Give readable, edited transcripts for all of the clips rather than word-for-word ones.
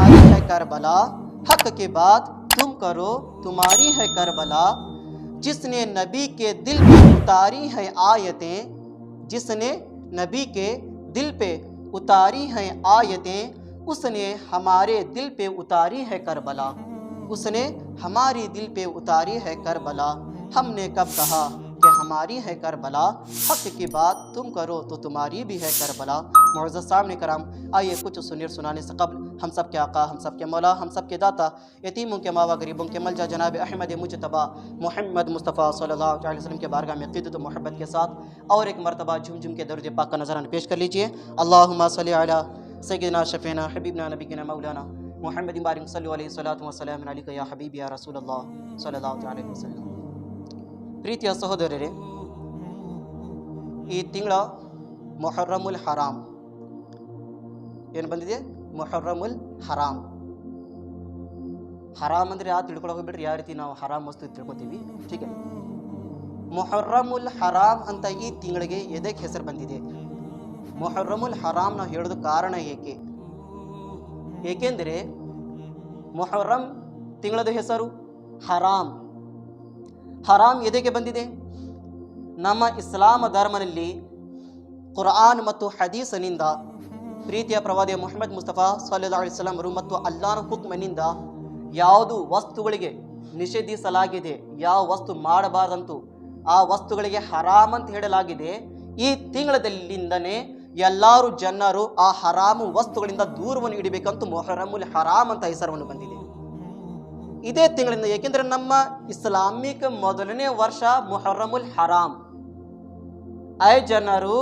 तुम्हारी है करबला, हक के बात तुम करो तुम्हारी है करबला। जिसने नबी के दिल पे उतारी है आयतें, जिसने नबी के दिल पे उतारी हैं आयतें, उसने हमारे दिल पे उतारी है करबला, उसने हमारी दिल पे उतारी है करबला। हमने कब कहा कि हमारी है करबला, हक की बात तुम करो तो तुम्हारी भी है करबला। मुअज़्ज़ज़ सामने कराम, आइए कुछ सुनाने से कबल हम सब के आका, हम सब के मौला, हम सब के दाता, यतीमों के मावा, गरीबों के मलजा जनाब अहमद मुजतबा मोहम्मद मुस्तफ़ा सल्लल्लाहु अलैहि वसल्लम के बारगाह में क़िद्दत व मोहब्बत के साथ और एक मरतबा झुम के दरूद पाक का नज़राना पेश कर लीजिए। अल्लाहुम्मा सल्ली अला सय्यिदिना शफ़ीना हबीबना नबीना मौलाना मुहम्मद बारिक सल्लल्लाहु अलैहि सलातु व सलाम अलैका या हबीबी या रसूलल्लाह सल्लल्लाहु अलैहि वसल्लम। ಪ್ರೀತಿಯ ಸಹೋದರರೇ, ಈ ತಿಂಗಳ ಮೊಹರ್ರಮುಲ್ ಹರಾಮ್ ಏನು ಬಂದಿದೆ? ಮೊಹರ್ರಮುಲ್ ಹರಾಮ್. ಹರಾಮ್ ಅಂದರೆ ಯಾರು ತಿಳ್ಕೊಳಕ್ಕೆ ಹೋಗ್ಬಿಟ್ರಿ, ಯಾವ ರೀತಿ ನಾವು ಹರಾಮ್ ವಸ್ತು ತಿಳ್ಕೊತೀವಿ. ठीक है, ಮೊಹರ್ರಮುಲ್ ಹರಾಮ್ ಅಂತ ಈ ತಿಂಗಳಿಗೆ ಎದಕ್ಕೆ ಹೆಸರು ಬಂದಿದೆ? ಮೊಹರ್ರಮುಲ್ ಹರಾಮ್ ನಾವು ಹೇಳೋದು ಕಾರಣ ಏಕೆ? ಏಕೆಂದರೆ ಮೊಹರ್ರಮ್ ತಿಂಗಳದ ಹೆಸರು ಹರಾಮ್. ಹರಾಮ್ ಎದಕ್ಕೆ ಬಂದಿದೆ? ನಮ್ಮ ಇಸ್ಲಾಮ ಧರ್ಮದಲ್ಲಿ ಕುರ್ಆನ್ ಮತ್ತು ಹದೀಸನಿಂದ, ಪ್ರೀತಿಯ ಪ್ರವಾದಿ ಮುಹಮ್ಮದ್ ಮುಸ್ತಫಾ ಸಲ್ಲಲ್ಲಾಹು ಅಲೈಹಿ ವಸಲ್ಲಂ ಮತ್ತು ಅಲ್ಲಾಹನ ಹುಕ್ಮನಿಂದ ಯಾವುದು ವಸ್ತುಗಳಿಗೆ ನಿಷೇಧಿಸಲಾಗಿದೆ, ಯಾವ ವಸ್ತು ಮಾಡಬಾರ್ದಂತೂ ಆ ವಸ್ತುಗಳಿಗೆ ಹರಾಮ್ ಅಂತ ಹೇಳಲಾಗಿದೆ, ಈ ತಿಂಗಳದಲ್ಲಿಂದನೇ ಎಲ್ಲರೂ ಜನರು ಆ ಹರಾಮು ವಸ್ತುಗಳಿಂದ ದೂರವನ್ನು ಇಡಬೇಕಂತೂ ಮೊಹರ್ರಮುಲ್ ಹರಾಮ್ ಅಂತ ಹೆಸರನ್ನು ಬಂದಿದೆ ಇದೇ ತಿಂಗಳಿಂದ. ಏಕೆಂದರೆ ನಮ್ಮ ಇಸ್ಲಾಮಿಕ್ ಮೊದಲನೇ ವರ್ಷ ಮೊಹರ್ರಮುಲ್ ಹರಾಮ್. ಜನರು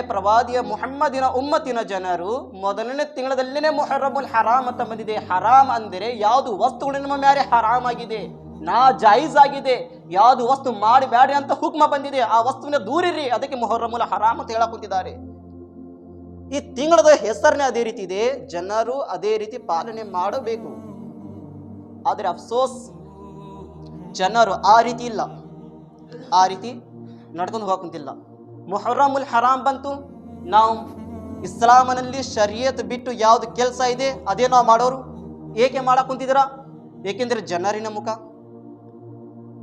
ಪ್ರವಾದಿಯ ಮುಹಮ್ಮದಿನ ಉಮ್ಮತಿನ ಜನರು ಮೊದಲನೇ ತಿಂಗಳದಲ್ಲೇ ಮೊಹರ್ರಮುಲ್ ಹರಾಮ್ ಅಂತ ಬಂದಿದೆ. ಹರಾಮ್ ಅಂದರೆ ಯಾವುದು ವಸ್ತುಗಳು ನಮ್ಮ ಮೇಲೆ ಹರಾಮ್ ಆಗಿದೆ, ನಾ ಜಾಯಿಜ್ ಆಗಿದೆ, ಯಾವುದು ವಸ್ತು ಮಾಡಬೇಡಿ ಅಂತ ಹುಕ್ಮ ಬಂದಿದೆ, ಆ ವಸ್ತುವಿನ ದೂರಿರಿ, ಅದಕ್ಕೆ ಮೊಹರ್ರಮುಲ್ ಹರಾಮ್ ಅಂತ ಹೇಳಕ್ ಕುಂತಿದ್ದಾರೆ. ಈ ತಿಂಗಳದ ಹೆಸರನ್ನೇ ಅದೇ ರೀತಿ ಇದೆ, ಜನರು ಅದೇ ರೀತಿ ಪಾಲನೆ ಮಾಡಬೇಕು. ಆದರೆ ಅಫ್ಸೋಸ್ ಜನರು ಆ ರೀತಿ ಇಲ್ಲ, ಆ ರೀತಿ ನಡ್ಕೊಂಡು ಹೋಗಕ್ಕಂತಿಲ್ಲ. ಮೊಹರ್ರಮುಲ್ ಹರಾಮ್ ಬಂತು, ನಾವು ಇಸ್ಲಾಮನಲ್ಲಿ ಶರೀಯತ್ ಬಿಟ್ಟು ಯಾವುದು ಕೆಲಸ ಇದೆ ಅದೇ ನಾವು ಮಾಡೋರು. ಏಕೆ ಮಾಡಕ್ ಕುಂತಿದ್ದೀರಾ? ಏಕೆಂದರೆ ಜನರಿನ ಮುಖ,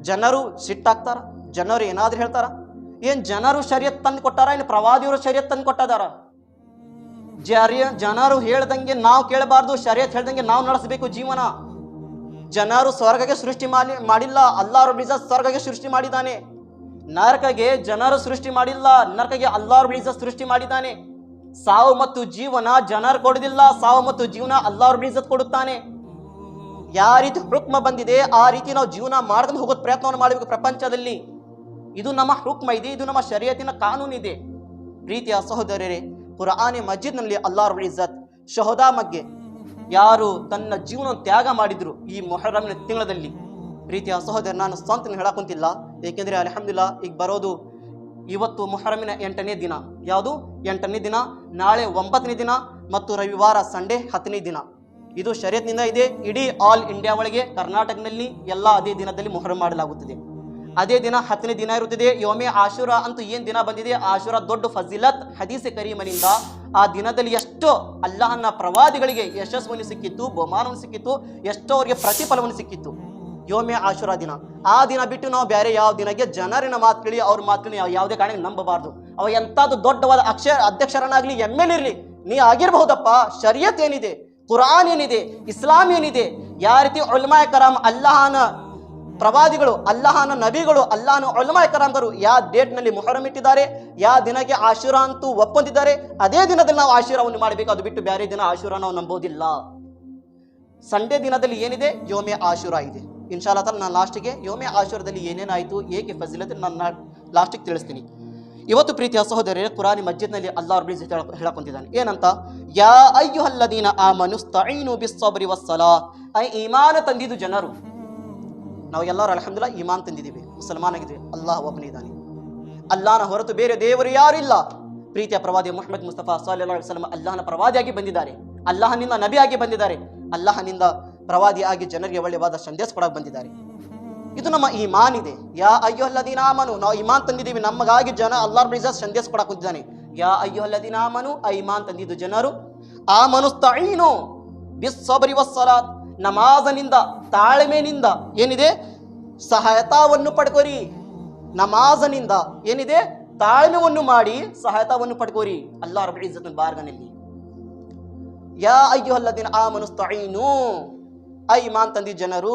ಜನರು ಸಿಟ್ಟಾಗ್ತಾರ, ಜನರು ಏನಾದ್ರು ಹೇಳ್ತಾರ. ಏನ್ ಜನರು ಶರೀಯತ್ ತಂದು ಕೊಟ್ಟಾರ, ಏನು ಪ್ರವಾದಿಯವರು ಶರೀಯತ್ ತಂದು ಕೊಟ್ಟದಾರ? ಜನರು ಹೇಳ್ದಂಗೆ ನಾವು ಕೇಳಬಾರ್ದು, ಶರೀಯತ್ ಹೇಳ್ದಂಗೆ ನಾವು ನಡೆಸಬೇಕು ಜೀವನ. ಜನರು ಸ್ವರ್ಗಕ್ಕೆ ಸೃಷ್ಟಿ ಮಾಡಿಲ್ಲ, ಅಲ್ಲಾಹ್ ರಬ್ಬುಲ್ ಇಜ್ಜತ್ ಸ್ವರ್ಗಕ್ಕೆ ಸೃಷ್ಟಿ ಮಾಡಿದ್ದಾನೆ. ನರಕಗೆ ಜನರು ಸೃಷ್ಟಿ ಮಾಡಿಲ್ಲ, ನರಕಗೆ ಅಲ್ಲಾಹ್ ರಬ್ಬುಲ್ ಇಜ್ಜತ್ ಸೃಷ್ಟಿ ಮಾಡಿದ್ದಾನೆ. ಸಾವು ಮತ್ತು ಜೀವನ ಜನರು ಕೊಡುವುದಿಲ್ಲ, ಸಾವು ಮತ್ತು ಜೀವನ ಅಲ್ಲಾಹ್ ರಬ್ಬುಲ್ ಇಜ್ಜತ್ ಕೊಡುತ್ತಾನೆ. ಯಾವ ರೀತಿ ಹುಕ್ಮ ಬಂದಿದೆ ಆ ರೀತಿ ನಾವು ಜೀವನ ಮಾಡ್ಕೊಂಡು ಹೋಗೋದು ಪ್ರಯತ್ನವನ್ನು ಮಾಡಬೇಕು ಪ್ರಪಂಚದಲ್ಲಿ. ಇದು ನಮ್ಮ ಹುಕ್ಮ ಇದೆ, ಇದು ನಮ್ಮ ಶರೀಯತಿನ ಕಾನೂನಿದೆ. ಪ್ರೀತಿಯ ಸಹೋದರರೇ, ಕುರ್ಆನ್ ಮಜೀದ್ನಲ್ಲಿ ಅಲ್ಲಾಹ್ ರಬ್ಬುಲ್ ಇಜ್ಜತ್ ಶುಹದಾ ಬಗ್ಗೆ ಯಾರು ತನ್ನ ಜೀವನ ತ್ಯಾಗ ಮಾಡಿದ್ರು ಈ ಮೊಹರ್ರಮ್ ತಿಂಗಳಲ್ಲಿ, ಪ್ರೀತಿಯ ಸಹೋದರ, ನಾನು ಸ್ವಂತ ಹೇಳಕ್ ಕುಂತಿಲ್ಲ, ಏಕೆಂದರೆ ಅಲ್ಹಮ್ದುಲಿಲ್ಲಾಹ್ ಈಗ ಬರೋದು ಇವತ್ತು ಮೊಹರ್ರಮಿನ 8ನೇ ದಿನ. ಯಾವುದು 8ನೇ ದಿನ, ನಾಳೆ 9ನೇ ದಿನ ಮತ್ತು ರವಿವಾರ ಸಂಡೇ 10ನೇ ದಿನ. ಇದು ಶರೀಯತ್ನಿಂದ ಇದೆ. ಇಡೀ ಆಲ್ ಇಂಡಿಯಾ ಒಳಗೆ ಕರ್ನಾಟಕದಲ್ಲಿ ಎಲ್ಲ ಅದೇ ದಿನದಲ್ಲಿ ಮೊಹರ್ರಮ್ ಮಾಡಲಾಗುತ್ತದೆ. ಅದೇ ದಿನ 10ನೇ ದಿನ ಇರುತ್ತದೆ. ಯೋಮೆ ಆಶುರಾ ಅಂತೂ ಏನ್ ದಿನ ಬಂದಿದೆ, ಆಶುರಾ ದೊಡ್ಡ ಫಜಿಲತ್ ಹದೀಸೆ ಕರೀಮನಿಂದ ಆ ದಿನದಲ್ಲಿ ಎಷ್ಟೋ ಅಲ್ಲಾಹನ ಪ್ರವಾದಿಗಳಿಗೆ ಯಶಸ್ಸನ್ನು ಸಿಕ್ಕಿತ್ತು, ಬಹುಮಾನವನ್ನು ಸಿಕ್ಕಿತ್ತು, ಎಷ್ಟೋ ಅವರಿಗೆ ಪ್ರತಿಫಲವನ್ನು ಸಿಕ್ಕಿತ್ತು ಯೋಮೆ ಆಶುರಾ ದಿನ. ಆ ದಿನ ಬಿಟ್ಟು ನಾವು ಬೇರೆ ಯಾವ ದಿನಕ್ಕೆ ಜನರಿನ ಮಾತು ಕೇಳಿ ಅವ್ರ ಮಾತು ಕೇಳಿ ಯಾವುದೇ ಕಾರಣಕ್ಕೆ ನಂಬಬಾರ್ದು. ಅವ ಎಂತಾದ್ರು ದೊಡ್ಡವಾದ ಅಧ್ಯಕ್ಷರನ್ನಾಗ್ಲಿ ಎಮ್.ಎಲ್.ಎ ಇರಲಿ, ನೀ ಆಗಿರಬಹುದಪ್ಪ, ಶರೀಯತ್ ಏನಿದೆ, ಕುರ್ಆನ್ ಏನಿದೆ, ಇಸ್ಲಾಂ ಏನಿದೆ, ಯಾವ ರೀತಿ ಉಲಮಾए ಕರಾಮ್ ಅಲ್ಲಾಹನ ಪ್ರವಾದಿಗಳು, ಅಲ್ಲಾಹನ ನಬಿಗಳು, ಅಲ್ಲಾಹನ ಉಲಮಾए ಕರಾಮ್ಗಳು ಯಾವ ಡೇಟ್ನಲ್ಲಿ ಮೊಹರಂ ಇಟ್ಟಿದ್ದಾರೆ, ಯಾವ ದಿನಕ್ಕೆ ಆಶುರಾ ಅಂತೂ ಒಪ್ಪಂದಿದ್ದಾರೆ, ಅದೇ ದಿನದಲ್ಲಿ ನಾವು ಆಶುರಾವನ್ನು ಮಾಡಬೇಕು. ಅದು ಬಿಟ್ಟು ಬೇರೆ ದಿನ ಆಶುರಾ ನಾವು ನಂಬೋದಿಲ್ಲ. ಸಂಡೇ ದಿನದಲ್ಲಿ ಏನಿದೆ, ಯೋಮೆ ಆಶುರಾ ಇದೆ. ಇನ್ಶಾಅಲ್ಲಾ ತಾಲ ನಾನು ಲಾಸ್ಟಿಗೆ ಯೋಮೆ ಆಶುರಾದಲ್ಲಿ ಏನೇನಾಯಿತು, ಏಕೆ ಫಜಿಲತ್ ನಾನು ಲಾಸ್ಟಿಗೆ ತಿಳಿಸ್ತೀನಿ. ಇವತ್ತು ಪ್ರೀತಿಯ ಸಹೋದರರೇ, ಕುರಾನ್ ಮಸ್ಜಿದ್ನಲ್ಲಿ ಅಲ್ಲಾಹ್ ರಬ್ಬುಲ್ ಇಜ್ಜತ್ ಹೇಳಕೊಂತಿದ್ದಾನೆ ಏನಂತ, ಯಾ ಅಯ್ಯುಹಲ್ಲದೀನ ಆಮನು ಇಸ್ತഈನು ಬಿಸ್ಸಬ್ರಿ ವಸ್ಸಲಾತ್. ಈಮಾನ್ ತಂದಿದ್ದು ಜನರು, ನಾವು ಎಲ್ಲರೂ ಅಲ್ಹಮ್ದುಲಿಲ್ಲಾಹ್ ಈಮಾನ್ ತಂದಿದ್ದೀವಿ, ಮುಸಲ್ಮಾನ್ ಆಗಿದ್ದೀವಿ. ಅಲ್ಲಾಹ್ ಒಬ್ಬನೇ ಇದ್ದಾನೆ, ಅಲ್ಲಾಹನ ಹೊರತು ಬೇರೆ ದೇವರು ಯಾರು ಇಲ್ಲ. ಪ್ರೀತಿಯ ಪ್ರವಾದಿ ಮುಹಮ್ಮದ್ ಮುಸ್ತಫಾ ಸಲ್ಲಲ್ಲಾಹು ಅಲೈಹಿ ವಸಲ್ಲಂ ಅಲ್ಲಾಹನ ಪ್ರವಾದಿಯಾಗಿ ಬಂದಿದ್ದಾರೆ, ಅಲ್ಲಾಹನಿಂದ ನಬಿಯಾಗಿ ಬಂದಿದ್ದಾರೆ, ಅಲ್ಲಾಹನಿಂದ ಪ್ರವಾದಿಯಾಗಿ ಜನರಿಗೆ ಒಳ್ಳೆಯವಾದ ಸಂದೇಶ ಕೊಡಕ್ಕೆ ಬಂದಿದ್ದಾರೆ. ಇದು ನಮ್ಮ ಈಮಾನ್ ಇದೆ. ಯಾ ಅಯ್ಯುಹಲ್ಲದೀನ ಆಮನು, ನಾವು ಈಮಾನ್ ತಂದಿದ್ದೀವಿ, ನಮಗಾಗಿ ಜನ ಅಲ್ಲಾಹ್ ರಬ್ಬುಲ್ ಇಜ್ಜತ್ ಸಂದೇಶ ಕೊಡಕ್ಕೆ ಬಂದಿದ್ದಾನೆ. ಯಾ ಅಯ್ಯುಹಲ್ಲದೀನ ಆಮನು, ಆ ಈಮಾನ್ ತಂದಿದ್ದು ಜನರು, ಆಮನು ಇಸ್ತಈನು, ಬಿಸ್ಸಬರಿ ವಸ್ಸಲಾತ್, ನಮಾಜನಿಂದ ತಾಳ್ಮೆನಿಂದ ಏನಿದೆ ಸಹಾಯತಾವನ್ನು ಪಡ್ಕೋರಿ. ನಮಾಜನಿಂದ ಏನಿದೆ ತಾಳ್ಮೆಯನ್ನು ಮಾಡಿ ಸಹಾಯತಾವನ್ನು ಪಡ್ಕೋರಿ ಅಲ್ಲಾಹ್ ರಬ್ಬುಲ್ ಇಜ್ಜತ್ ಬಾರ್ಗನಲ್ಲಿ. ಯಾ ಅಯ್ಯುಹಲ್ಲದೀನ ಆಮನು ಇಸ್ತഈನು, ಐ ಇಮಾನ್ ತಂದಿ ಜನರು,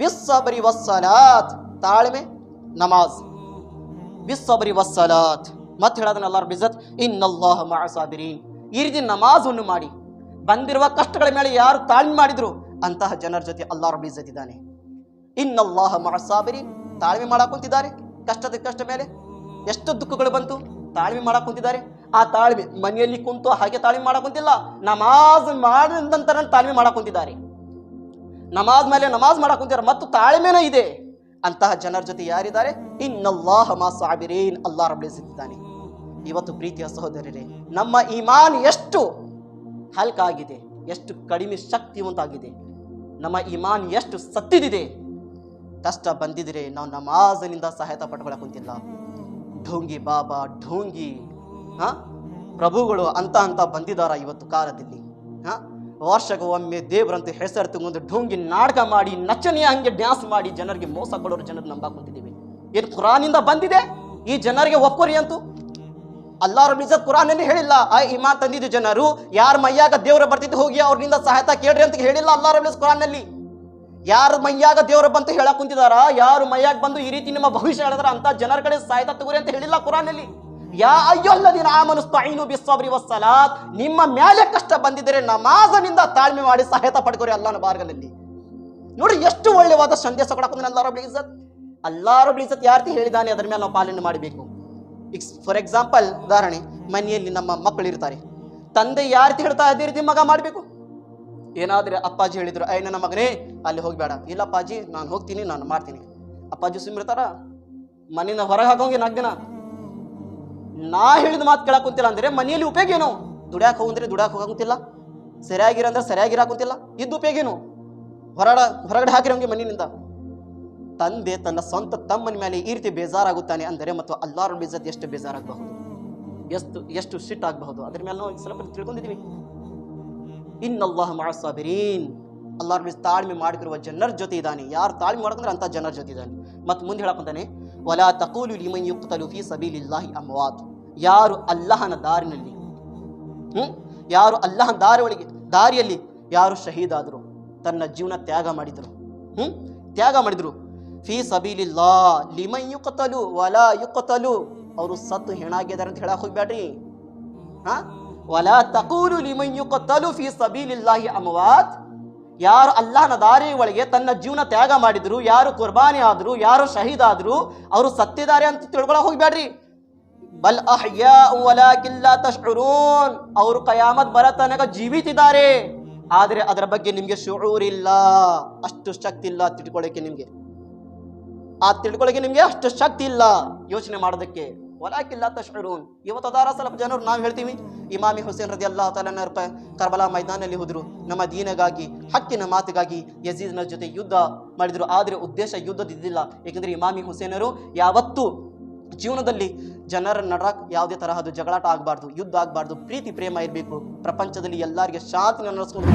ಬಿಸ್ಸಬರಿ ವಸ್ಸಲಾತ್, ತಾಳ್ಮೆ ನಮಾಜ್, ಬಿಸ್ಸಬರಿ ವಸ್ಸಲಾತ್. ಮತ್ತೆ ಹೇಳೋದನ್ನ ಅಲ್ಲಾಹ್ ರಬ್ಬುಲ್ ಇಜ್ಜತ್ ಇನ್ನಲ್ಲಾಹ ಮಅ ಸಾಬಿರೀನ್. ಈ ರೀತಿ ನಮಾಜನ್ನು ಮಾಡಿ ಬಂದಿರುವ ಕಷ್ಟಗಳ ಮೇಲೆ ಯಾರು ತಾಳ್ಮೆ ಮಾಡಿದ್ರು ಅಂತಹ ಜನರ ಜೊತೆ ಅಲ್ಲಾಹ್ ರಬ್ಬುಲ್ ಇಜ್ಜತ್ ಇದ್ದಾನೆ. ಇನ್ನಲ್ಲಾಹ ಮಅ ಸಾಬಿರೀನ್, ತಾಳ್ಮೆ ಮಾಡಕ್ ಕುಂತಿದ್ದಾರೆ. ಕಷ್ಟದ ಕಷ್ಟ ಮೇಲೆ ಎಷ್ಟು ದುಃಖಗಳು ಬಂತು, ತಾಳ್ಮೆ ಮಾಡಕ್ ಕುಂತಿದ್ದಾರೆ. ಆ ತಾಳ್ಮೆ ಮನೆಯಲ್ಲಿ ಕುಂತು ಹಾಗೆ ತಾಳ್ಮೆ ಮಾಡಕ್ ಕುಂತಿಲ್ಲ, ನಮಾಜ್ ಮಾಡಿದ ನಂತರ ತಾಳ್ಮೆ ಮಾಡಕ್ ಕುಂತಿದ್ದಾರೆ. ನಮಾಜ್ ಮೇಲೆ ನಮಾಜ್ ಮಾಡಕ್ ಕುಂತಿದ್ದಾರೆ ಮತ್ತು ತಾಳ್ಮೆನೂ ಇದೆ. ಅಂತಹ ಜನರ ಜೊತೆ ಯಾರಿದ್ದಾರೆ? ಇನ್ನಲ್ಲಾಹ ಮಾ ಸಾಬಿರೀನ್, ಅಲ್ಲಾಹ್ ರಬ್ಬುಲ್ ಇಜ್ಜತ್ ಇದ್ದಾನೆ. ಇವತ್ತು ಪ್ರೀತಿಯ ಸಹೋದರರೇ, ನಮ್ಮ ಈಮಾನ್ ಎಷ್ಟು ಹಲ್ಕಾಗಿದೆ, ಎಷ್ಟು ಕಡಿಮೆ ಶಕ್ತಿವಂತಾಗಿದೆ, ನಮ್ಮ ಈಮಾನ್ ಎಷ್ಟು ಸತ್ತಿದಿದೆ. ಕಷ್ಟ ಬಂದಿದ್ರೆ ನಾವು ನಮಾಜನಿಂದ ಸಹಾಯತ ಪಡ್ಕೊಳಕ್ ಕುಂತಿಲ್ಲ. ಢೋಂಗಿ ಬಾಬಾ, ಢೋಂಗಿ ಪ್ರಭುಗಳು ಅಂತ ಬಂದಿದಾರ ಇವತ್ತು ಕಾಲದಲ್ಲಿ. ವರ್ಷಕ್ಕೆ ಒಮ್ಮೆ ದೇವರಂತ ಹೆಸರು ತಗೊಂಡು ಢೋಂಗಿ ನಾಟಕ ಮಾಡಿ ನಚನೆಯ ಹಂಗೆ ಡ್ಯಾನ್ಸ್ ಮಾಡಿ ಜನರಿಗೆ ಮೋಸ ಕೊಡೋರು ಜನರು ನಂಬಾಕ್ ಕುಂತಿದ್ದೀವಿ. ಏನು ಕುರಾನಿಂದ ಬಂದಿದೆ ಈ ಜನರಿಗೆ ಒಕ್ಕೋರಿ ಅಂತೂ? ಅಲ್ಲಾಹ್ ರಬ್ಬುಲ್ ಇಜ್ಜತ್ ಕುರಾನಲ್ಲಿ ಹೇಳಿಲ್ಲ ಆ ಇಮಾನ್ ತಂದಿದ್ದು ಜನರು ಯಾರ ಮೈಯಾಗ ದೇವರು ಬರ್ತಿದ್ದು ಹೋಗಿ ಅವ್ರನಿಂದ ಸಹಾಯತ ಕೇಳ್ರಿ ಅಂತ ಹೇಳಿಲ್ಲ ಅಲ್ಲಾಹ್ ರಬ್ಬುಲ್ ಇಜ್ಜತ್ ಕುರಾನಲ್ಲಿ. ಯಾರ ಮೈಯಾಗ ದೇವರು ಬಂತು ಹೇಳಕ್ ಕುಂತಿದಾರ, ಯಾರು ಮೈಯಾಗ ಬಂದು ಈ ರೀತಿ ನಿಮ್ಮ ಭವಿಷ್ಯ ಹೇಳಿದಾರ ಅಂತ ಜನರ ಕಡೆ ಸಹಾಯತ ತಗೋರಿ ಅಂತ ಹೇಳಿಲ್ಲ ಕುರಾನಲ್ಲಿ. ಯಾ ಅಯ್ಯುಹಲ್ಲದೀನ ಆಮನು ಇಸ್ತಈನು ಬಿಸ್ಸಬ್ರಿ ವಸ್ಸಲಾತ್, ನಿಮ್ಮ ಮೇಲೆ ಕಷ್ಟ ಬಂದಿದ್ದರೆ ನಮಾಜನಿಂದ ತಾಳ್ಮೆ ಮಾಡಿ ಸಹಾಯತ ಪಡ್ಕೋರಿ ಅಲ್ಲಾಹನ ಬಾರ್ಗನಲ್ಲಿ. ನೋಡಿ ಎಷ್ಟು ಒಳ್ಳೆವಾದ ಸಂದೇಶ ಕೊಡಕ್ಕೆ ಅಲ್ಲಾಹ್ ರಬ್ಬುಲ್ ಇಜ್ಜತ್. ಅಲ್ಲಾಹ್ ರಬ್ಬುಲ್ ಇಜ್ಜತ್ ಯಾವ ರೀತಿ ಹೇಳಿದಾನೆ ಅದರ ಮೇಲೆ ನಾವು ಪಾಲನೆ ಮಾಡಬೇಕು. ಫಾರ್ ಎಕ್ಸಾಂಪಲ್, ಉದಾಹರಣೆ, ಮನೆಯಲ್ಲಿ ನಮ್ಮ ಮಕ್ಕಳು ಇರ್ತಾರೆ, ತಂದೆ ಯಾವ ರೀತಿ ಹೇಳ್ತಾ ಅದೇ ರೀತಿ ಮಗ ಮಾಡಬೇಕು. ಏನಾದ್ರೆ ಅಪ್ಪಾಜಿ ಹೇಳಿದ್ರು, ಐ ನನ್ನ ಮಗನೇ ಅಲ್ಲಿ ಹೋಗ್ಬೇಡ, ಇಲ್ಲ ಅಪ್ಪಾಜಿ ನಾನು ಹೋಗ್ತೀನಿ, ನಾನು ಮಾಡ್ತೀನಿ. ಅಪ್ಪಾಜಿ ಸುಮ್ಮಿರ್ತಾರ? ಮನೆಯಿಂದ ಹೊರಗೆ ಹಾಕೋಂಗೆ 4 ದಿನ ನಾ ಹೇಳಿದ ಮಾತು ಕೇಳಕ್ ಕುಂತಿಲ್ಲ ಅಂದ್ರೆ ಮನೆಯಲ್ಲಿ ಉಪಯೋಗ ಏನು? ದುಡ್ಯಾಕ್ ಹೋಗಂದ್ರೆ ದುಡ್ಯಾಕ್ ಹೋಗಂತಿಲ್ಲ, ಸರಿಯಾಗಿರಂದ್ರೆ ಸರಿಯಾಗಿರಾಕುಂತಿಲ್ಲ, ಇದ್ದು ಉಪಯೋಗ ಏನು? ಹೊರಗಡೆ ಹಾಕಿರೋಂಗೆ ಮನೆಯಿಂದ. ತಂದೆ ತನ್ನ ಸ್ವಂತ ತಮ್ಮನ ಮೇಲೆ ಈ ರೀತಿ ಬೇಜಾರಾಗುತ್ತಾನೆ ಅಂದರೆ ಮತ್ತು ಅಲ್ಲಾಹ್ ರಬ್ಬುಲ್ ಇಜ್ಜತ್ ಎಷ್ಟು ಬೇಜಾರಾಗಬಹುದು, ಎಷ್ಟು ಸಿಟ್ಟಾಗಬಹುದು, ಅದ್ರ ಮೇಲೆ ನಾವು ಸ್ವಲ್ಪ ತಿಳ್ಕೊಂಡಿದ್ದೀವಿ. ಇನ್ನಲ್ಲಾಹ ಮಅ ಸಾಬಿರೀನ್, ಅಲ್ಲಾಹ್ ರಬ್ಬುಲ್ ಇಜ್ಜತ್ ತಾಳ್ಮೆ ಮಾಡಿರುವ ಜನರ ಜೊತೆ ಇದ್ದಾನೆ. ಯಾರು ತಾಳ್ಮೆ ಮಾಡ್ಕೊಂಡ್ರೆ ಅಂತ ಜನರ ಜೊತೆ ಇದ್ದಾನೆ. ಮತ್ತು ಮುಂದೆ ಹೇಳಕೊಂತಾನೆ, ವಲಾ ತಕೂಲು ಲಿಮನ್ ಯುಕ್ತಲು ಫೀ ಸಬೀಲಿಲ್ಲಾಹಿ ಅಮ್ವಾತ್, ಯಾರು ಅಲ್ಲಾಹನ ದಾರಿನಲ್ಲಿ ಯಾರು ಅಲ್ಲಾಹನ ದಾರಿಯಲ್ಲಿ ಯಾರು ಶಹೀದಾದರು, ತನ್ನ ಜೀವನ ತ್ಯಾಗ ಮಾಡಿದ್ರು ಫೀ ಸಬೀಲಿಲ್ಲಾ ಲಿಮನ್ ಯುಕ್ತಲು ವಲಾ ಯುಕ್ತಲು, ಅವರು ಸತ್ತು ಹೆಣಾಗಿದ್ದಾರೆ ಅಂತ ಹೇಳಕ್ ಹೋಗ್ಬೇಡ್ರಿ. ವಲಾ ತಕೂಲು ಲಿಮನ್ ಯುಕ್ತಲು ಫೀ ಸಬೀಲಿಲ್ಲಾಹಿ ಅಮ್ವಾತ್, ಯಾರು ಅಲ್ಲಾಹನ ದಾರಿ ಒಳಗೆ ತನ್ನ ಜೀವನ ತ್ಯಾಗ ಮಾಡಿದ್ರು, ಯಾರು ಕುರ್ಬಾನಿ ಆದ್ರು, ಯಾರು ಶಹೀದಾದ್ರು, ಅವರು ಸತ್ತಿದ್ದಾರೆ ಅಂತ ತಿಳ್ಕೊಳಕ್ ಹೋಗ್ಬೇಡ್ರಿ. ಬಲ್ ಅಹ್ಯಾಉ ವಲಾಕಿನ್ ಲಾ ತಶ್ಉರೂನ್, ಅವರು ಕಯಾಮತ್ ಬರೋ ತನಕ ಜೀವಿತಿದ್ದಾರೆ, ಆದರೆ ಅದರ ಬಗ್ಗೆ ನಿಮ್ಗೆ ಶುಊರ್ ಇಲ್ಲ, ಅಷ್ಟು ಶಕ್ತಿ ಇಲ್ಲ ತಿಳ್ಕೊಳ್ಳೋಕೆ ನಿಮ್ಗೆ. ಅಷ್ಟು ಶಕ್ತಿ ಇಲ್ಲ ಯೋಚನೆ ಮಾಡೋದಕ್ಕೆ. ವಲಾಕಿನ್ ಲಾ ತಶ್ಉರೂನ್. ಇವತ್ತು ಅದಾರ ಸ್ವಲ್ಪ ಜನರು ನಾವು ಹೇಳ್ತೀವಿ, ಇಮಾಮಿ ಹುಸೇನ್ ರದಿಯಲ್ಲಾಹು ತಆಲಾ ಅನ್ಹು ಕರ್ಬಲಾ ಮೈದಾನಲ್ಲಿ ಹೋದ್ರು, ನಮ್ಮ ದೀನಗಾಗಿ ಹಕ್ಕಿನ ಮಾತಿಗಾಗಿ ಯಜೀದ್ನ ಜೊತೆ ಯುದ್ಧ ಮಾಡಿದ್ರು. ಆದರೆ ಉದ್ದೇಶ ಯುದ್ಧದಿದ್ದಿಲ್ಲ, ಏಕೆಂದರೆ ಇಮಾಮಿ ಹುಸೇನರು ಯಾವತ್ತೂ ಜೀವನದಲ್ಲಿ ಜನರ ನಡಕ್ ಯಾವುದೇ ತರಹದ ಜಗಳಾಟ ಆಗಬಾರ್ದು, ಯುದ್ಧ ಆಗಬಾರ್ದು, ಪ್ರೀತಿ ಪ್ರೇಮ ಇರಬೇಕು, ಪ್ರಪಂಚದಲ್ಲಿ ಎಲ್ಲರಿಗೆ ಶಾಂತಿ ನಡೆಸ್ಕೊಂಡು.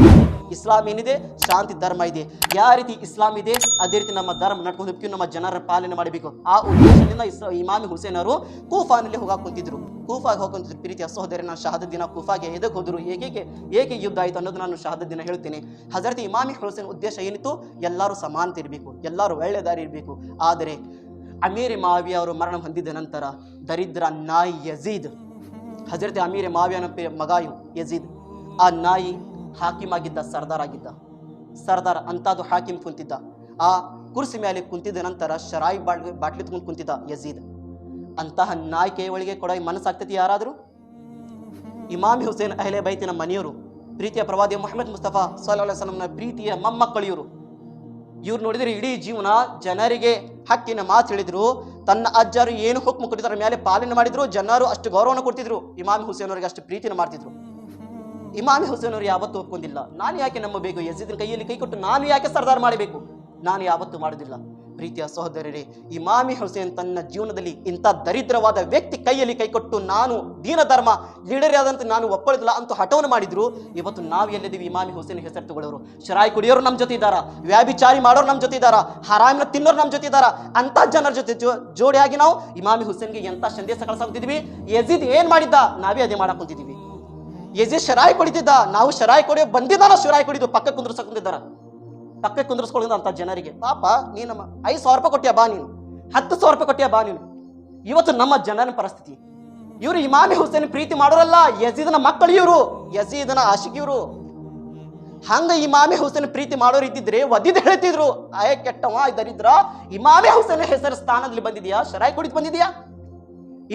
ಇಸ್ಲಾಂ ಏನಿದೆ ಶಾಂತಿ ಧರ್ಮ ಇದೆ. ಯಾವ ರೀತಿ ಇಸ್ಲಾಂ ಇದೆ ಅದೇ ರೀತಿ ನಮ್ಮ ಧರ್ಮ ನಡ್ಕೊಂಡು ಹೋಗ್ತೀವಿ, ನಮ್ಮ ಜನರ ಪಾಲನೆ ಮಾಡಬೇಕು. ಆ ಉದ್ದೇಶದಿಂದ ಇಮಾಮಿ ಹುಸೇನರು ಕೂಫಾನಲ್ಲಿ ಹೋಗಾಕ್ ಕುಂತಿದ್ರು. ಕೂಫಾಗೆ ಹೋಗ್ಕೊಂತಿದ್ರು. ಪ್ರೀತಿಯ ಸಹೋದರಿ, ನಾನು ಶಹಾದತ್ ದಿನ ಕೂಫಾಗೆ ಎದಕ್ಕೆ ಹೋದ್ರು, ಏಕೆ ಯುದ್ಧ ಆಯಿತು ಅನ್ನೋದು ನಾನು ಶಹಾದತ್ ದಿನ ಹೇಳ್ತೇನೆ. ಹಜರತ್ ಇಮಾಮಿ ಹುಸೇನ್ ಉದ್ದೇಶ ಏನಿತ್ತು, ಎಲ್ಲರೂ ಸಮಾನತೆ ಇರಬೇಕು, ಎಲ್ಲರೂ ಒಳ್ಳೆ ದಾರಿ ಇರಬೇಕು. ಆದರೆ ಅಮೀರ್ ಮಾವಿಯ ಅವರು ಮರಣ ಹೊಂದಿದ ನಂತರ ದರಿದ್ರ ನಾಯಿ ಯಜೀದ್, ಹಜರತ್ ಅಮೀರ್ ಮಾವಿಯನ ಮಗ ಯಜೀದ್, ಆ ನಾಯಿ ಹಾಕಿಮ್ ಆಗಿದ್ದ, ಸರ್ದಾರ್ ಅಂತಾದು ಹಾಕಿಮ್ ಕುಂತಿದ್ದ. ಆ ಕುರ್ಸಿ ಮೇಲೆ ಕುಂತಿದ್ದ ನಂತರ ಶರಾಯಿ ಬಾಟ್ಲಿ ತಗೊಂಡು ಕುಂತಿದ್ದ ಯಜೀದ್. ಅಂತಹ ನಾಯಿ ಕೈ ಒಳಗೆ ಕೊಡ ಮನಸ್ಸಾಗ್ತೈತಿ ಯಾರಾದರೂ? ಇಮಾಮಿ ಹುಸೇನ್ ಅಹ್ಲೆ ಬೈತಿನ ಮನೆಯವರು, ಪ್ರೀತಿಯ ಪ್ರವಾದಿ ಮುಹಮ್ಮದ್ ಮುಸ್ತಫಾ ಸಲ್ಲಲ್ಲಾಹು ಅಲೈಹಿ ವಸಲ್ಲಂನ ಪ್ರೀತಿಯ ಮೊಮ್ಮಕ್ಕಳು ಇವ್ರು ನೋಡಿದ್ರೆ ಇಡೀ ಜೀವನ ಜನರಿಗೆ ಹಕ್ಕಿನ ಮಾತು ಹೇಳಿದ್ರು, ತನ್ನ ಅಜ್ಜರು ಏನು ಹುಕ್ಮ ಕೊಟ್ಟಿದ್ದಾರೆ ಮೇಲೆ ಪಾಲನೆ ಮಾಡಿದ್ರು, ಜನರು ಅಷ್ಟು ಗೌರವನ ಕೊಡ್ತಿದ್ರು, ಇಮಾಮಿ ಹುಸೇನ್ ಅವರಿಗೆ ಅಷ್ಟು ಪ್ರೀತಿನ ಮಾಡ್ತಿದ್ರು. ಇಮಾಮಿ ಹುಸೇನ್ ಅವರು ಯಾವತ್ತೂ ಒಪ್ಕೊಂಡಿಲ್ಲ. ನಾನು ಯಾಕೆ ನಂಬಬೇಕು? ಯಜೀದ್ನ ಕೈಯಲ್ಲಿ ಕೈ ಕೊಟ್ಟು ನಾನು ಯಾಕೆ ಸರ್ದಾರ್ ಮಾಡಬೇಕು? ನಾನು ಯಾವತ್ತೂ ಮಾಡೋದಿಲ್ಲ. ಪ್ರೀತಿಯ ಸಹೋದರರೇ, ಇಮಾಮಿ ಹುಸೇನ್ ತನ್ನ ಜೀವನದಲ್ಲಿ ಇಂಥ ದರಿದ್ರವಾದ ವ್ಯಕ್ತಿ ಕೈಯಲ್ಲಿ ಕೈಕೊಟ್ಟು ನಾನು ದೀನ ಧರ್ಮ ಲೀಡರ್ ಆದಂತ ನಾನು ಒಪ್ಪಳಿದಿಲ್ಲ ಅಂತ ಹಠವನ್ನು ಮಾಡಿದ್ರು. ಇವತ್ತು ನಾವು ಎಲ್ಲಿದ್ದೀವಿ? ಇಮಾಮಿ ಹುಸೇನ್ ಹೆಸರು ತಗೊಳ್ಳೋರು, ಶರಾಯಿ ಕುಡಿಯೋರು ನಮ್ಮ ಜೊತೆ ಇದ್ದಾರ, ವ್ಯಾಭಿಚಾರಿ ಮಾಡೋರು ನಮ್ಮ ಜೊತೆ ಇದ್ದಾರ, ಹರಾಮಿನ ತಿನ್ನೋರು ನಮ್ಮ ಜೊತೆ ಇದ್ದಾರ. ಅಂತ ಜನರ ಜೊತೆ ಜೋಡಿಯಾಗಿ ನಾವು ಇಮಾಮಿ ಹುಸೇನ್ಗೆ ಎಂತ ಸಂದೇಶ ಕಳ್ಸಾಕುತ್ತಿದ್ವಿ. ಯಜೀದ್ ಏನ್ ಮಾಡಿದ್ದ, ನಾವೇ ಅದೇ ಮಾಡಕ್ ಕುಂತಿದ್ವಿ. ಯಜೀದ್ ಶರಾಯಿ ಕುಡಿತಿದ್ದ, ನಾವು ಶರಾಯಿ ಕುಡಿಯೋ ಬಂದಿದ್ದಾನ, ಶರಾಯಿ ಕುಡಿದು ಪಕ್ಕ ಕುಂದ್ರಸಕೊಂಡಿದ್ದಾರ, ಪಕ್ಕ ಕುಂದ್ರಸ್ಕೊಳ್ಳೋದು ಅಂತ ಜನರಿಗೆ. ಪಾಪ ನೀನು 5,000 ರೂಪಾಯಿ ಕೊಟ್ಟಿಯಾ ಬಾ, ನೀನು 10,000 ರೂಪಾಯಿ ಕೊಟ್ಟಿಯಾ ಬಾ ನೀನು. ಇವತ್ತು ನಮ್ಮ ಜನರ ಪರಿಸ್ಥಿತಿ. ಇವರು ಇಮಾಮಿ ಹುಸೇನ್ ಪ್ರೀತಿ ಮಾಡೋರಲ್ಲ, ಯಜೀದನ ಮಕ್ಕಳು ಇವರು, ಯಜೀದನ ಆಶಿಕ್ ಇವರು. ಹಂಗ ಇಮಾಮಿ ಹುಸೇನ್ ಪ್ರೀತಿ ಮಾಡೋರು ಇದ್ದಿದ್ರೆ ಒದ್ದಿದ್ ಹೇಳ್ತಿದ್ರು, ಆಯ್ ಕೆಟ್ಟವ ದರಿದ್ರ, ಇಮಾಮಿ ಹುಸೇನ್ ಹೆಸರು ಸ್ಥಾನದಲ್ಲಿ ಬಂದಿದ್ಯಾ, ಶರಾಯಿ ಕುಡಿದು ಬಂದಿದ್ಯಾ?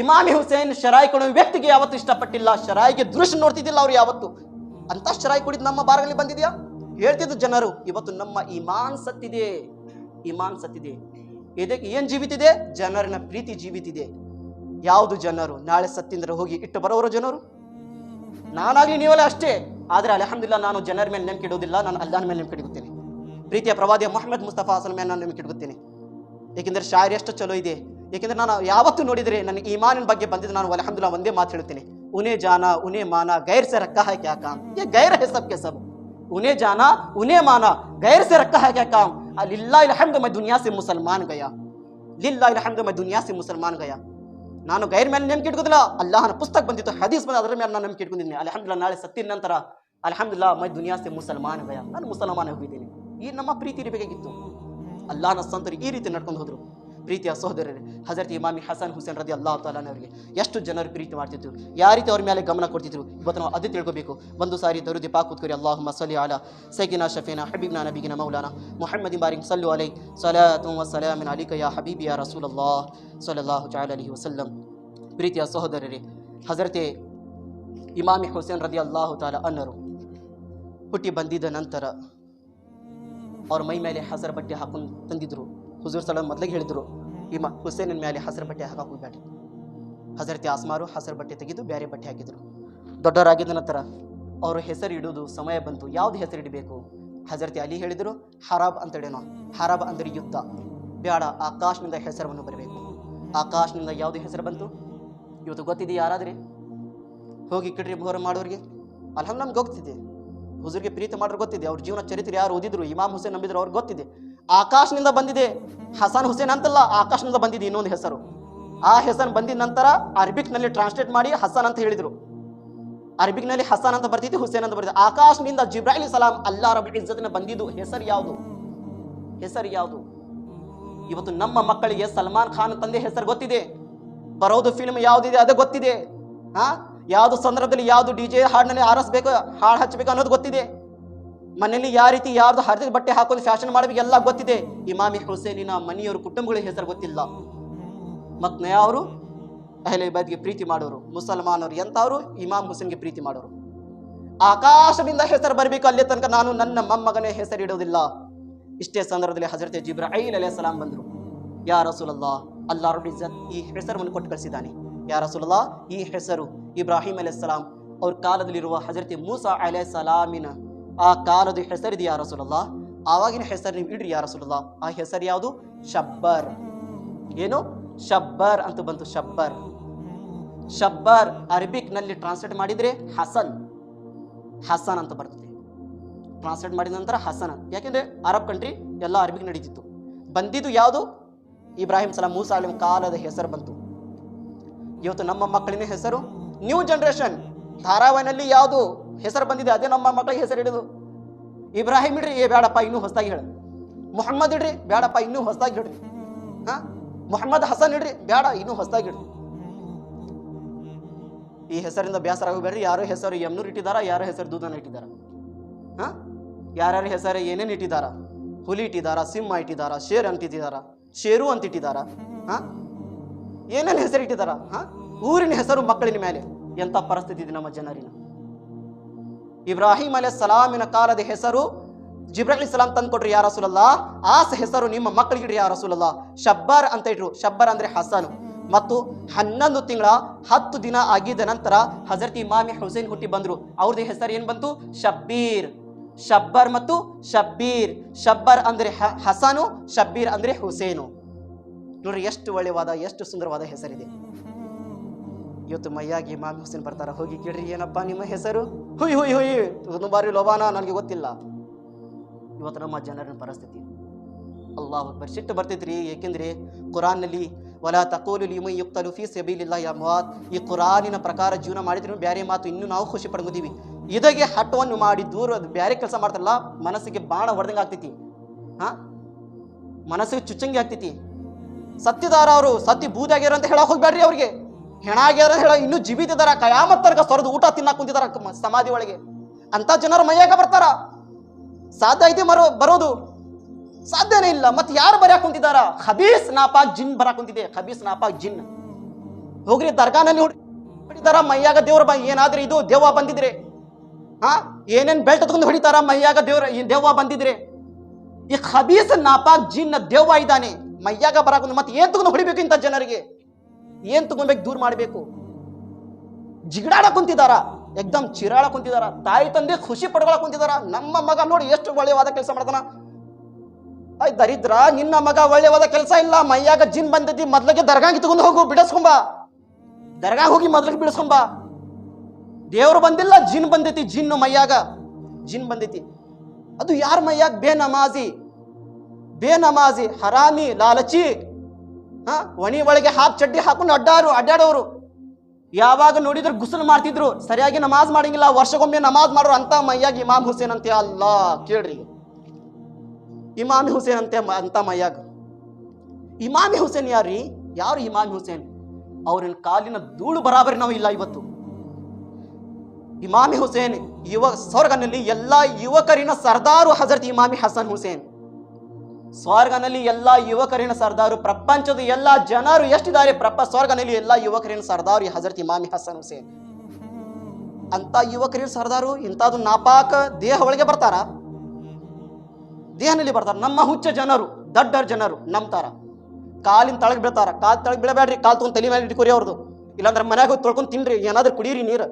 ಇಮಾಮಿ ಹುಸೇನ್ ಶರಾಯಿ ಕೊಡುವ ವ್ಯಕ್ತಿಗೆ ಯಾವತ್ತು ಇಷ್ಟಪಟ್ಟಿಲ್ಲ, ಶರಾಯಿಗೆ ದೃಷ್ಟಿ ನೋಡ್ತಿದ್ದಿಲ್ಲ ಅವ್ರು ಯಾವತ್ತು. ಅಂತ ಶರಾಯಿ ಕುಡಿದು ನಮ್ಮ ಬಾರಲ್ಲಿ ಬಂದಿದ್ಯಾ ಹೇಳ್ತಿದ್ದು ಜನರು. ಇವತ್ತು ನಮ್ಮ ಇಮಾನ್ ಸತ್ತಿದೆ, ಇಮಾನ್ ಸತ್ತಿದೆ. ಇದಕ್ಕೆ ಏನ್ ಜೀವಿತಿದೆ? ಜನರನ್ನ ಪ್ರೀತಿ ಜೀವಿತಿದೆ. ಯಾವುದು ಜನರು? ನಾಳೆ ಸತ್ತಿಂದ್ರೆ ಹೋಗಿ ಇಟ್ಟು ಬರೋರು ಜನರು. ನಾನಾಗ್ಲಿ ನೀವಲ್ಲ ಅಷ್ಟೇ. ಆದ್ರೆ ಅಲ್ಹಮ್ದುಲಿಲ್ಲಾಹ್ ನಾನು ಜನರ ಮೇಲೆ ನಂಬಿಕೆ ಇಡುವುದಿಲ್ಲ, ನಾನು ಅಲ್ಲಾಹನ ಮೇಲೆ ನಂಬಿಕೆ ಇಡುತ್ತೇನೆ. ಪ್ರೀತಿಯ ಪ್ರವಾದಿ ಮೊಹಮ್ಮದ್ ಮುಸ್ತಫಾ ಅಸಲ್ ಮೇಲೆ ನಾನು ನಂಬಿಕೆ ಇಡುತ್ತೇನೆ. ಏಕೆಂದ್ರೆ ಶಾಯರಿ ಎಷ್ಟು ಚಲೋ ಇದೆ. ಏಕೆಂದ್ರೆ ನಾನು ಯಾವತ್ತು ನೋಡಿದ್ರೆ ನನ್ನ ಈಮಾನಿನ ಬಗ್ಗೆ ಬಂದಿದ್ದು ನಾನು ಅಲ್ಹಮ್ದುಲಿಲ್ಲಾಹ್ ಒಂದೇ ಮಾತು ಹೇಳ್ತೇನೆ, ಉನೇ ಜಾನಾ ಉನೇ ಮಾನಾ ಗೈರ್ ಸೆ ರಕ್ಕಾ ಹೈ ಕ್ಯಾ ಕಾಮ್, ಯೇ ಗೈರ್ ಹೈ ಸಬ್ ಕೆ ಸಬ್. उन्हें जाना उन्हें माना गैर से रखा है क्या काम. लिल्लाहिल हम्द मैं दुनिया से मुसलमान गया, लिल्लाहिल हम्द मैं दुनिया से मुसलमान गया. ನಾನು ಗೈರ್ ಮೇಲೆ ನಂಬಿಕೆ ಇಟ್ಕೋದಿಲ್ಲ. ಅಲ್ಲಾಹನ ಪುಸ್ತಕ ಬಂದಿತ್ತು, ಹದೀಸ್ ಬಂದ, ಅದರ ಮೇಲೆ ನಾನು ನಂಬಿಕೆ ಇಟ್ಕೊಂಡಿದ್ದೀನಿ. ಅಲ್ಹಮ್ದುಲಿಲ್ಲಾಹ್ ನಾಳೆ ಸತ್ತಿನ ನಂತರ ಅಲ್ಹಮ್ದುಲಿಲ್ಲಾಹ್ ಮೈ ದುನಿಯಾ ಸೆ ಮುಸಲ್ಮಾನ್ ಗಯಾ, ನಾನು ಮುಸಲ್ಮಾನ ಹೋಗಿದ್ದೀನಿ. ಈ ನಮ್ಮ ಪ್ರೀತಿ ಇರಬೇಕಾಗಿತ್ತು. ಅಲ್ಲಾಹನ ಸಂತರು ಈ ರೀತಿ ನಡ್ಕೊಂಡು ಹೋದ್ರು. ಪ್ರೀತಿಯ ಸಹೋದರರೇ, ಹಜರತ್ ಇಮಾಮಿ ಹಸನ್ ಹುಸೇನ್ ರದಿ ಅಲ್ಲಾಹ್ ತಾಲಾ ಅವರಿಗೆ ಎಷ್ಟು ಜನರು ಪ್ರೀತಿ ಮಾಡ್ತಿದ್ರು, ಯಾವ ರೀತಿ ಅವ್ರ ಮೇಲೆ ಗಮನ ಕೊಡ್ತಿದ್ರು. ಇವತ್ತು ನಾವು ಅದು ತಿಳ್ಕೋಬೇಕು. ಒಂದು ಸಾರಿ ದರುದಿ ಪಾಕ್ ಕೂತ್ಕೊರಿ. ಅಲ್ಲಾಹುಮ್ಮ ಸಲ್ಲಿ ಅಲಾ ಸಯ್ಯಿದಿನಾ ಶಫೀನಾ ಹಬೀಬ್ನಾ ನಬಿಗಿನಾ ಮೌಲಾನಾ ಮುಹಮ್ಮದಿನ್ ಬಾರಿಕ್ ಸಲ್ಲು ಅಲೈ ಸಲಾತು ವ ಸಲಾಮಿನ್ ಅಲೈಕ ಯಾ ಹಬೀಬಿ ಯಾ ರಸೂಲಲ್ಲಾಹ್ ಸಲ್ಲಲ್ಲಾಹು ತಆಲಾ ಅಲೈಹಿ ವಸಲ್ಲಂ. ಪ್ರೀತಿಯ ಸಹೋದರರೇ, ಹಜರತೆ ಇಮಾಮಿ ಹುಸೇನ್ ರದಿ ಅಲ್ಲಾಹು ತಾಲಾ ಅನ್ನರು ಹುಟ್ಟಿ ಬಂದಿದ್ದ ನಂತರ ಅವ್ರ ಮೈ ಮೇಲೆ ಹಸರ ಬಟ್ಟೆ ಹಾಕೊಂಡು ತಂದಿದ್ರು. ಹುಜೂರ್ ಸಲಂ ಮೊದಲಿಗೆ ಹೇಳಿದ್ರು, ಹುಸೇನಿನ ಮೇಲೆ ಹಸರು ಬಟ್ಟೆ ಹಾಕಕ್ಕೆ ಹೋಗ್ಬೇಡಿ. ಹಜರತಿ ಆಸ್ಮಾರು ಹಸರು ಬಟ್ಟೆ ತೆಗೆದು ಬೇರೆ ಬಟ್ಟೆ ಹಾಕಿದ್ರು. ದೊಡ್ಡವರಾಗಿದ್ದ ನಂತರ ಅವರು ಹೆಸರು ಇಡೋದು ಸಮಯ ಬಂತು. ಯಾವ್ದು ಹೆಸರು ಇಡಬೇಕು? ಹಜರತಿ ಅಲಿ ಹೇಳಿದ್ರು, ಹರಾಬ್ ಅಂತೇಳೇನೋ. ಹರಾಬ್ ಅಂದ್ರೆ ಯುದ್ಧ ಬೇಡ, ಆಕಾಶನಿಂದ ಹೆಸರನ್ನು ಬರಬೇಕು. ಆಕಾಶನಿಂದ ಯಾವ್ದು ಹೆಸರು ಬಂತು ಇವತ್ತು ಗೊತ್ತಿದೆ? ಯಾರಾದ್ರಿ ಹೋಗಿ ಕಿಡ್ರಿ ಬೋರ ಮಾಡೋರಿಗೆ ಅಲ್ಹಮ್ ನಮ್ಗೆ ಗೊತ್ತಿದೆ. ಹುಜೂರ್ಗೆ ಪ್ರೀತಿ ಮಾಡೋರು ಗೊತ್ತಿದೆ. ಅವ್ರ ಜೀವನ ಚರಿತ್ರೆ ಯಾರು ಓದಿದ್ರು, ಇಮಾಮ್ ಹುಸೇನ್ ನಂಬಿದ್ರು, ಅವ್ರಿಗೆ ಗೊತ್ತಿದೆ. ಆಕಾಶನಿಂದ ಬಂದಿದೆ. ಹಸನ್ ಹುಸೇನ್ ಅಂತಲ್ಲ, ಆಕಾಶನಿಂದ ಬಂದಿದೆ ಇನ್ನೊಂದು ಹೆಸರು. ಆ ಹೆಸರು ಬಂದಿದ ನಂತರ ಅರಬಿಕ್ ನಲ್ಲಿ ಟ್ರಾನ್ಸ್ಲೇಟ್ ಮಾಡಿ ಹಸನ್ ಅಂತ ಹೇಳಿದ್ರು. ಅರಬಿಕ್ ನಲ್ಲಿ ಹಸನ್ ಅಂತ ಬರ್ತಿತ್ತು, ಹುಸೇನ್ ಅಂತ ಬರ್ತಿತ್ತು. ಆಕಾಶನಿಂದ ಜಿಬ್ರಾಯಿಲ್ ಸಲಾಂ ಅಲ್ಲಾ ರಬ್ಬುಲ್ ಇಜ್ಜತ್ನ ಬಂದಿದ್ದು ಹೆಸರು ಯಾವುದು? ಹೆಸರು ಯಾವುದು? ಇವತ್ತು ನಮ್ಮ ಮಕ್ಕಳಿಗೆ ಸಲ್ಮಾನ್ ಖಾನ್ ತಂದೆ ಹೆಸರು ಗೊತ್ತಿದೆ, ಬರೋದು ಫಿಲ್ಮ್ ಯಾವ್ದಿದೆ ಅದು ಗೊತ್ತಿದೆ. ಯಾವ್ದು ಸಂದರ್ಭದಲ್ಲಿ ಯಾವ್ದು ಡಿಜೆ ಹಾಡಿನಲ್ಲಿ ಆರಿಸ್ಬೇಕು, ಹಾಡು ಹಚ್ಚಬೇಕು ಅನ್ನೋದು ಗೊತ್ತಿದೆ. ಮನೆಯಲ್ಲಿ ಯಾವ ರೀತಿ ಯಾರ್ದು ಹರಿದ ಬಟ್ಟೆ ಹಾಕೋದು ಫ್ಯಾಷನ್ ಮಾಡಬೇಕು ಎಲ್ಲ ಗೊತ್ತಿದೆ. ಇಮಾಮಿ ಹುಸೇನಿನ ಮನೆಯವರು ಕುಟುಂಬಗಳ ಹೆಸರು ಗೊತ್ತಿಲ್ಲ. ಮತ್ ಅವರು ಅಹ್ಲೆ ಬೈತ್ಗೆ ಪ್ರೀತಿ ಮಾಡೋರು, ಮುಸಲ್ಮಾನರು ಎಂತವರು ಇಮಾಮ್ ಹುಸೇನ್ಗೆ ಪ್ರೀತಿ ಮಾಡೋರು. ಆಕಾಶದಿಂದ ಹೆಸರು ಬರಬೇಕು, ಅಲ್ಲಿ ತನಕ ನಾನು ನನ್ನ ಮೊಮ್ಮಗನೇ ಹೆಸರು ಇಡೋದಿಲ್ಲ. ಇಷ್ಟೇ ಸಂದರ್ಭದಲ್ಲಿ ಹಜರತ್ ಜಿಬ್ರಾಯಿಲ್ ಅಲೈಹಿಸ್ಸಲಾಂ ಬಂದ್ರು. ಯಾ ರಸೂಲಲ್ಲಾಹ್, ಅಲ್ಲಾಹ್ ರಬ್ಬುಲ್ ಇಜ್ಜತ್ ಈ ಹೆಸರನ್ನು ಕೊಟ್ಟು ಕಳಿಸಿದ್ದಾನೆ. ಯಾ ರಸೂಲಲ್ಲಾಹ್, ಈ ಹೆಸರು ಇಬ್ರಾಹಿಂ ಅಲೈಹಿಸ್ಸಲಾಂ ಅವ್ರ ಕಾಲದಲ್ಲಿರುವ ಹಜರತ್ ಮೂಸಾ ಅಲೈಹಿಸ್ಸಲಾಮಿನ ಆ ಕಾಲದ ಹೆಸರಿದೆ ಯಾ ರಸೂಲಲ್ಲಾಹ್. ಆವಾಗಿನ ಹೆಸರು ನೀವು ಇಡ್ರಿ ಯಾ ರಸೂಲಲ್ಲಾಹ್. ಆ ಹೆಸರು ಯಾವುದು? ಶಬ್ಬರ್. ಏನು? ಶಬ್ಬರ್ ಅಂತ ಬಂತು. ಶಬ್ಬರ್, ಶಬ್ಬರ್ ಅರಬಿಕ್ ನಲ್ಲಿ ಟ್ರಾನ್ಸ್ಲೇಟ್ ಮಾಡಿದ್ರೆ ಹಸನ್, ಹಸನ್ ಅಂತ ಬರ್ತದೆ. ಟ್ರಾನ್ಸ್ಲೇಟ್ ಮಾಡಿದ ನಂತರ ಹಸನ್, ಯಾಕೆಂದ್ರೆ ಅರಬ್ ಕಂಟ್ರಿ ಎಲ್ಲ ಅರಬಿಕ್ ನಡೀತಿತ್ತು. ಬಂದಿದ್ದು ಯಾವುದು? ಇಬ್ರಾಹಿಂ ಸಲಾಂ ಮೂಸಾ ಅಲೈಹಿಂ ಕಾಲದ ಹೆಸರು ಬಂತು. ಇವತ್ತು ನಮ್ಮ ಮಕ್ಕಳಿನ ಹೆಸರು ನ್ಯೂ ಜನರೇಷನ್ ಧಾರಾವಾಹಿನಲ್ಲಿ ಯಾವುದು ಹೆಸರು ಬಂದಿದೆ ಅದೇ ನಮ್ಮ ಮಕ್ಕಳಿಗೆ ಹೆಸರು ಇಡೋದು. ಇಬ್ರಾಹಿಂ ಇಡ್ರಿ, ಏ ಬೇಡಪ್ಪ ಇನ್ನೂ ಹೊಸದಾಗಿ ಹೇಳಿ. ಮುಹಮ್ಮದ್ ಇಡ್ರಿ, ಬೇಡಪ್ಪ ಇನ್ನೂ ಹೊಸದಾಗಿ ಹೇಳ್ರಿ. ಮುಹಮ್ಮದ್ ಹಸನ್ ಇಡ್ರಿ, ಬೇಡ ಇನ್ನೂ ಹೊಸದಾಗಿ ಇಡ್ರಿ. ಈ ಹೆಸರಿಂದ ಬೇಸರ ಆಗಬೇಡ್ರಿ. ಯಾರೋ ಹೆಸರು ಯಮ್ನೂರ್ ಇಟ್ಟಿದಾರ, ಯಾರೋ ಹೆಸರು ದೂದನ ಇಟ್ಟಿದಾರ, ಯಾರ್ಯಾರ ಹೆಸರು ಏನೇನು ಇಟ್ಟಿದಾರ. ಹುಲಿ ಇಟ್ಟಿದಾರ, ಸಿಂಹ ಇಟ್ಟಿದಾರ, ಶೇರ್ ಅಂತ ಇಟ್ಟಿದಾರ, ಶೇರು ಅಂತ ಇಟ್ಟಿದಾರ, ಏನೇನು ಹೆಸರು ಇಟ್ಟಿದಾರ. ಊರಿನ ಹೆಸರು ಮಕ್ಕಳಿನ ಮೇಲೆ. ಎಂತ ಪರಿಸ್ಥಿತಿ ಇದೆ ನಮ್ಮ ಜನರಿನ. ಇಬ್ರಾಹಿಂ ಅಲೈಹಿಸ್ಸಲಾಮಿನ ಕಾಲದ ಹೆಸರು ಜಿಬ್ರಾಯಿಲ್ ಸಲಾಂ ತಂದು ಕೊಟ್ರಿ ಯಾ ರಸೂಲಲ್ಲಾಹ್. ಆ ಹೆಸರು ನಿಮ್ಮ ಮಕ್ಕಳಿಗಿಡ್ರಿ ಯಾ ರಸೂಲಲ್ಲಾಹ್. ಶಬ್ಬರ್ ಅಂತ ಇಟ್ರು. ಶಬ್ಬರ್ ಅಂದ್ರೆ ಹಸನ್. ಮತ್ತು 11 ತಿಂಗಳ 10 ದಿನ ಆಗಿದ್ದ ನಂತರ ಹಜರತ್ ಇಮಾಮಿ ಹುಸೇನ್ ಹುಟ್ಟಿ ಬಂದ್ರು. ಅವ್ರದ್ದು ಹೆಸರು ಏನ್ ಬಂತು? ಶಬ್ಬೀರ್. ಶಬ್ಬರ್ ಮತ್ತು ಶಬ್ಬೀರ್. ಶಬ್ಬರ್ ಅಂದ್ರೆ ಹಸನು, ಶಬ್ಬೀರ್ ಅಂದ್ರೆ ಹುಸೇನು. ನೋಡ್ರಿ ಎಷ್ಟು ಒಳ್ಳೆ ವಾದ, ಎಷ್ಟು ಸುಂದರವಾದ ಹೆಸರಿದೆ. ಇವತ್ತು ಮೈಯಾಗಿ ಇಮಾಮ್ ಹುಸೇನ್ ಬರ್ತಾರ, ಹೋಗಿ ಕೇಳ್ರಿ ಏನಪ್ಪಾ ನಿಮ್ಮ ಹೆಸರು, ಹುಯ್ ಹುಯ್ ಹುಯ್ ಒಂದು ಬಾರಿ ಲೋಬಾನ, ನನಗೆ ಗೊತ್ತಿಲ್ಲ. ಇವತ್ತು ನಮ್ಮ ಜನರ ಪರಿಸ್ಥಿತಿ ಅಲ್ಲಾಹ್ ಅಕ್ಬರ್, ಸಿಟ್ಟು ಬರ್ತೈತ್ರಿ. ಏಕೆಂದ್ರೆ ಕುರಾನ್ನಲ್ಲಿ ವಲಾ ತಕೂಲು ಲಿಮನ್ ಯುಕ್ತಲು ಫೀ ಸಬೀಲಿಲ್ಲಾಹಿ ಅಮ್ವಾತ್, ಈ ಕುರಾನಿನ ಪ್ರಕಾರ ಜೀವನ ಮಾಡಿದ್ರು ಬೇರೆ ಮಾತು ಇನ್ನೂ ನಾವು ಖುಷಿ ಪಡ್ಕೋತೀವಿ. ಇದಕ್ಕೆ ಹಠವನ್ನು ಮಾಡಿ ದೂರ ಬೇರೆ ಕೆಲಸ ಮಾಡ್ತಾರಲ್ಲ, ಮನಸ್ಸಿಗೆ ಬಾಣ ಹೊಡೆದಂಗೆ ಆಗ್ತೈತಿ, ಮನಸ್ಸಿಗೆ ಚುಚ್ಚಂಗಿ ಆಗ್ತೈತಿ. ಸತ್ತಿದಾರ ಅವರು, ಸತ್ತಿ ಬೂದಿ ಆಗ್ಯಾರ ಅಂತ ಹೇಳಕ್ ಹೋಗ್ಬೇಡ್ರಿ. ಅವ್ರಿಗೆ ಹೆಣ ಆಗ್ಯಾರ ಹೇಳ, ಇನ್ನೂ ಜೀವಿತಿದಾರ, ಕಯಾಮತ್ತರ್ಗ ಸ್ವರ್ದ ಊಟ ತಿನ್ನಾಕ್ ಕುಂತಿದಾರ ಸಮಾಧಿ ಒಳಗೆ. ಅಂತ ಜನರ ಮೈಯಾಗ ಬರ್ತಾರ? ಸಾಧ್ಯ ಐತಿ ಬರೋದು? ಸಾಧ್ಯನೇ ಇಲ್ಲ. ಮತ್ತೆ ಯಾರು ಬರಕ್ ಕುಂತಿದಾರ? ಖಬೀಸ್ ನಾಪಾಕ್ ಜಿನ್ ಬರಕ್ ಕುಂತಿದೆ, ಖಬೀಸ್ ನಾಪಾಕ್ ಜಿನ್. ಹೋಗ್ರಿ ದರ್ಗಾನಲ್ಲಿ ಹೊಡಿತಾರ ಮೈಯಾಗ ದೇವ್ರ ಏನಾದ್ರೆ ಇದು ದೆವ್ವ ಬಂದಿದ್ರೆ, ಏನೇನ್ ಬೆಲ್ಟ್ ತಗೊಂಡು ಹೊಡಿತಾರ ಮೈಯಾಗ ದೆವ್ವ ಬಂದಿದ್ರೆ. ಈ ಖಬೀಸ್ ನಾಪಾಕ್ ಜಿನ್ ದೆವ್ವ ಇದ್ದಾನೆ ಮೈಯಾಗ ಬರಾಕ. ಮತ್ತೆ ಏನ್ ತಗೊಂಡು ಹೊಡಿಬೇಕು ಇಂಥ ಜನರಿಗೆ? ಏನ್ ತಗೊಂಡ್ಬೇಕು? ದೂರ ಮಾಡ್ಬೇಕು. ಜಿಗಡಾಡ ಕುಂತಿದಾರ, ಎಕ್ದಮ್ ಚಿರಾಳ ಕುಂತಿದಾರ. ತಾಯಿ ತಂದೆ ಖುಷಿ ಪಡ್ಕೊಳ ಕುಂತಿದಾರ. ನಮ್ಮ ಮಗ ನೋಡಿ ಎಷ್ಟು ಒಳ್ಳೆಯವಾದ ಕೆಲಸ ಮಾಡ್ತಾನ. ಐ ದರಿದ್ರ, ನಿನ್ನ ಮಗ ಒಳ್ಳೆಯವಾದ ಕೆಲಸ ಇಲ್ಲ, ಮೈಯಾಗ ಜಿನ್ ಬಂದೈತಿ, ಮೊದ್ಲಿಗೆ ದರ್ಗಾಗೆ ತಗೊಂಡು ಹೋಗು, ಬಿಡಿಸ್ಕೊಂಬ. ದರ್ಗಾಗ ಹೋಗಿ ಮೊದ್ಲಿಗೆ ಬಿಡಿಸ್ಕೊಂಬ. ದೇವ್ರು ಬಂದಿಲ್ಲ, ಜಿನ್ ಬಂದೈತಿ. ಜಿನ್ನು ಮೈಯಾಗ ಜಿನ್ ಬಂದೈತಿ. ಅದು ಯಾರ ಮೈಯಾಗ? ಬೇನಮಾಜಿ, ಹರಾಮಿ, ಲಾಲಚಿ, ಒಣಿ ಒಳಗೆ ಚಡ್ಡಿ ಹಾಕೊಂಡು ಅಡ್ಡಾಡೋರು. ಯಾವಾಗ ನೋಡಿದ್ರು ಗುಸಲ್ ಮಾಡ್ತಿದ್ರು, ಸರಿಯಾಗಿ ನಮಾಜ್ ಮಾಡಂಗಿಲ್ಲ, ವರ್ಷಕ್ಕೊಮ್ಮೆ ನಮಾಜ್ ಮಾಡೋರು. ಅಂತ ಮೈಯಾಗ ಇಮಾಮ್ ಹುಸೇನ್ ಅಂತೆ. ಅಲ್ಲಾ ಕೇಳ್ರಿ, ಇಮಾಮಿ ಹುಸೇನ್ ಅಂತೆ ಅಂತ ಮೈಯಾಗ. ಇಮಾಮಿ ಹುಸೇನ್ ಯಾರು ಇಮಾಮಿ ಹುಸೇನ್? ಅವ್ರಿನ ಕಾಲಿನ ಧೂಳು ಬರಾಬರಿ ನಾವು ಇಲ್ಲ ಇವತ್ತು. ಇಮಾಮಿ ಹುಸೇನ್ ಸ್ವರ್ಗನಲ್ಲಿ ಎಲ್ಲಾ ಯುವಕರಿನ ಸರ್ದಾರು ಹಜರತ್ ಇಮಾಮಿ ಹಸನ್ ಹುಸೇನ್. ಸ್ವರ್ಗನಲ್ಲಿ ಎಲ್ಲಾ ಯುವಕರಿನ ಸರ್ದಾರು. ಪ್ರಪಂಚದ ಎಲ್ಲಾ ಜನರು ಎಷ್ಟಿದ್ದಾರೆ ಸ್ವರ್ಗನಲ್ಲಿ ಎಲ್ಲಾ ಯುವಕರಿನ ಸರ್ದಾರು ಹಜರತ್ ಇಮಾಮಿ ಹಸನ್ ಹುಸೇನ್. ಅಂತ ಯುವಕರಿನ ಸರ್ದಾರು ಇಂಥದ್ದು ನಾಪಾಕ ದೇಹ ಒಳಗೆ ಬರ್ತಾರ, ದೇಹನಲ್ಲಿ ಬರ್ತಾರ. ನಮ್ಮ ಹುಚ್ಚ ಜನರು, ದಡ್ಡರ್ ಜನರು ನಂಬ್ತಾರ. ಕಾಲಿನ ತಳಗ್ ಬೀಳ್ತಾರ. ಕಾಲ್ ತಳಗ್ ಬೀಳಬೇಡ್ರಿ, ಕಾಲ್ ತಗೊಂಡ್ ತಲೆ ಮೇಲೆ ಇಟ್ಕೊರಿ ಅವ್ರದ್ದು. ಇಲ್ಲಾಂದ್ರೆ ಮನ್ಯಾಗ ಹೋಗಿ ತೊಳ್ಕೊಂಡು ತಿನ್ರಿ, ಏನಾದ್ರೂ ಕುಡೀರಿ ನೀರು.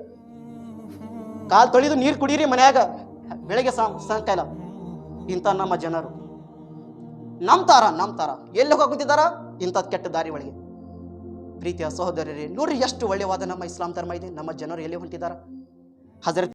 ಕಾಲ್ ತೊಳಿದು ನೀರು ಕುಡೀರಿ ಮನ್ಯಾಗ ಬೆಳಗ್ಗೆ ಸಾಯಂಕಾಲ. ಇಂಥ ನಮ್ಮ ಜನರು ನಂಬ್ತಾರ. ಎಲ್ಲಿ ಹೋಗುತ್ತಿದ್ದಾರ? ಇಂಥದ್ದು ಕೆಟ್ಟ ದಾರಿ ಒಳಗೆ. ಪ್ರೀತಿಯ ಸಹೋದರರೇ, ನೋಡ್ರಿ ಎಷ್ಟು ಒಳ್ಳೆಯವಾದ ನಮ್ಮ ಇಸ್ಲಾಂ ಧರ್ಮ ಇದೆ. ನಮ್ಮ ಜನರು ಎಲ್ಲಿ ಹೊಂಟಿದಾರ? ಹಜರತ್